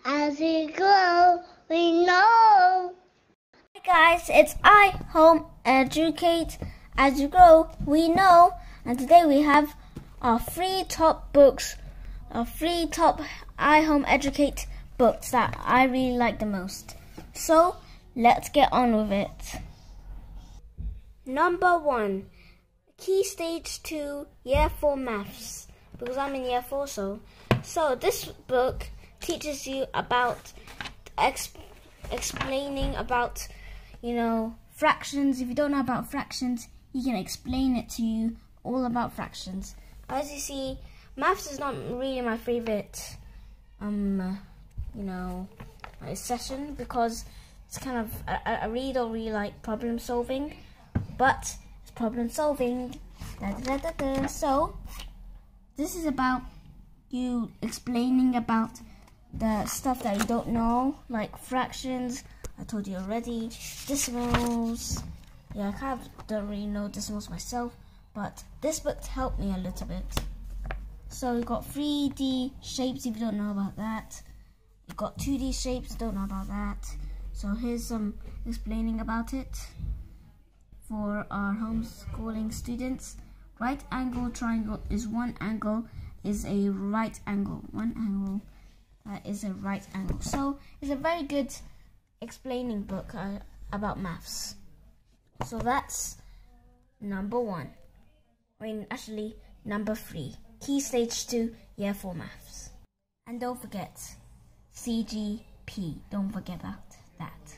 As we grow, we know. Hi guys, it's iHomeEducate. As you grow, we know. And today we have our three top books, our three top iHomeEducate books that I really like the most. So let's get on with it. Number 1, Key Stage 2 Year 4 Maths, because I'm in Year 4. So this book teaches you about explaining about, fractions. If you don't know about fractions, he can explain it to you all about fractions. As you see, maths is not really my favorite session, because it's kind of, I really don't really like problem solving, but it's problem solving. So this is about you explaining about the stuff that you don't know, like fractions. I told you already. Decimals. Yeah, I kind of don't really know decimals myself, but this book helped me a little bit. So you got 3D shapes if you don't know about that. You got 2D shapes, don't know about that. So here's some explaining about it for our homeschooling students. Right angle triangle is one angle is a right angle. One angle that is a right angle. So it's a very good explaining book about maths. So that's number 1. Actually number 3. Key Stage 2 Year 4 Maths. And don't forget CGP. Don't forget about that.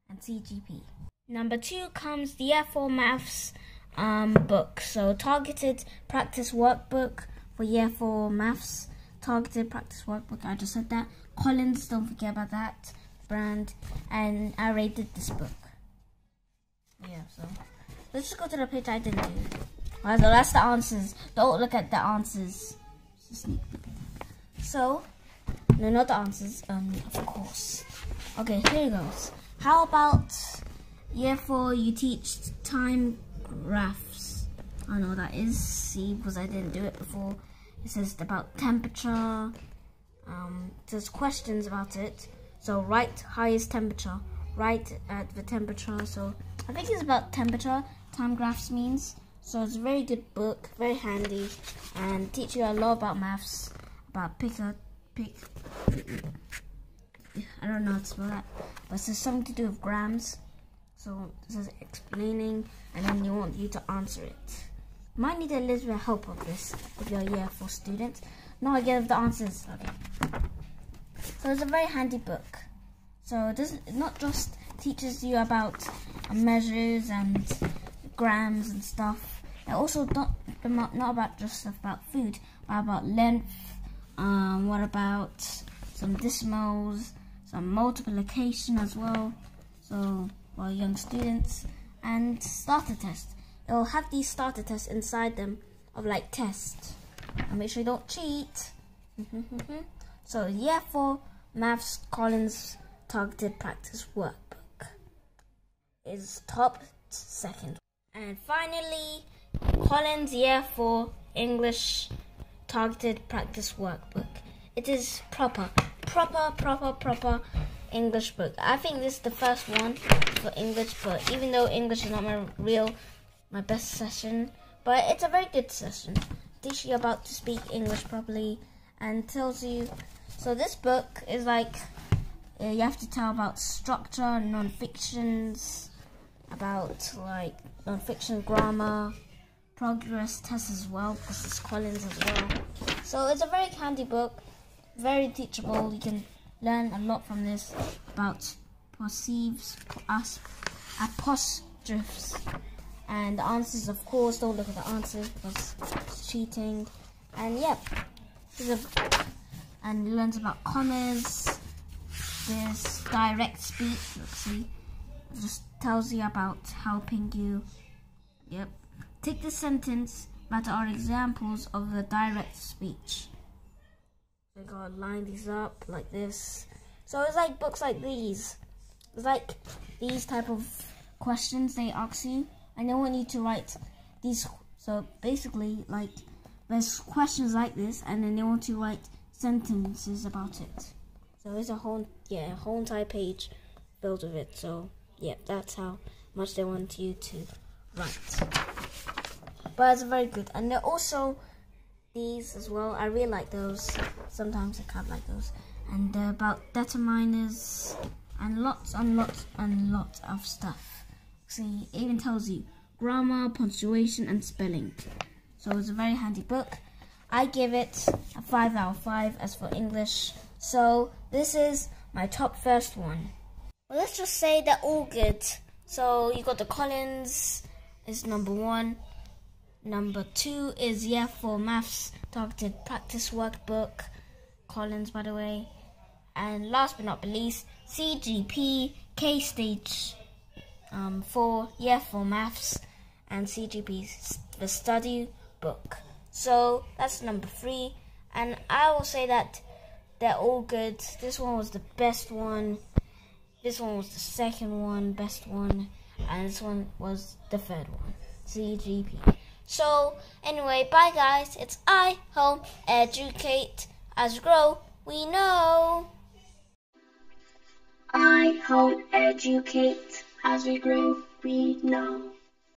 And CGP. Number 2 comes the Year 4 Maths book. So Targeted Practice Workbook for Year 4 Maths. Targeted Practice Workbook, I just said that. Collins, don't forget about that brand. And I rated this book. Yeah, so let's just go to the page I didn't do. Alright, so that's the answers. Don't look at the answers. So, no, not the answers, of course. Okay, here goes. How about Year 4, you teach time graphs? I know what that is. See, because I didn't do it before. It says about temperature. There's questions about it. So write highest temperature. Write at the temperature. So I think it's about temperature. Time graphs means. So it's a very good book, very handy, and teach you a lot about maths. About I don't know how to spell that, but it says something to do with grams. So it says explaining, and then you want you to answer it. Might need a little bit of help of this if you're a Year 4 student. No, I give the answers. Okay. So it's a very handy book. So it not just teaches you about measures and grams and stuff. It also not about just stuff about food, but about length. What about some decimals, some multiplication as well. So for young students, and starter test. It'll have these starter tests inside them of like tests. And make sure you don't cheat. So Year 4 Maths Collins Targeted Practice Workbook is top 2nd. And finally, Collins Year 4 English Targeted Practice Workbook. It is proper English book. I think this is the first one for English, but even though English is not my best session, but it's a very good session. Teaches you about to speak English properly and tells you. So this book is like you have to tell about structure, non-fictions, about like non-fiction grammar, progress tests as well, because it's Collins as well. So it's a very handy book, very teachable. You can learn a lot from this about perceives, apostrophes, and the answers. Of course, don't look at the answers because it's cheating. And yeah, and learns about commas. There's direct speech. Let's see, it just tells you about helping you. Yep. Take the sentence that are examples of the direct speech. We gotta line these up like this. So it's like books like these. It's like these type of questions they ask you, and they want you to write these. So basically, like there's questions like this, and then they want you to write sentences about it. So it's a whole entire page filled with it. So yeah, that's how much they want you to write. But it's very good, and they're also these as well. I really like those. Sometimes I can't like those, and they're about determiners and lots of stuff. See, it even tells you grammar, punctuation, and spelling. So it's a very handy book. I give it a 5 out of 5 as for English. So this is my top first one. Well, let's just say they're all good. So you got the Collins is number 1. Number 2 is for Maths Targeted Practice Workbook. Collins, by the way. And last but not least, CGP K-Stage 4 for Maths and CGP the Study Book. So that's number 3, and I will say that they're all good. This one was the best one. This one was the second one, best one, and this one was the third one, CGP. So anyway, bye guys. It's iHomeEducate. As we grow, we know. iHomeEducate. As we grow, we know.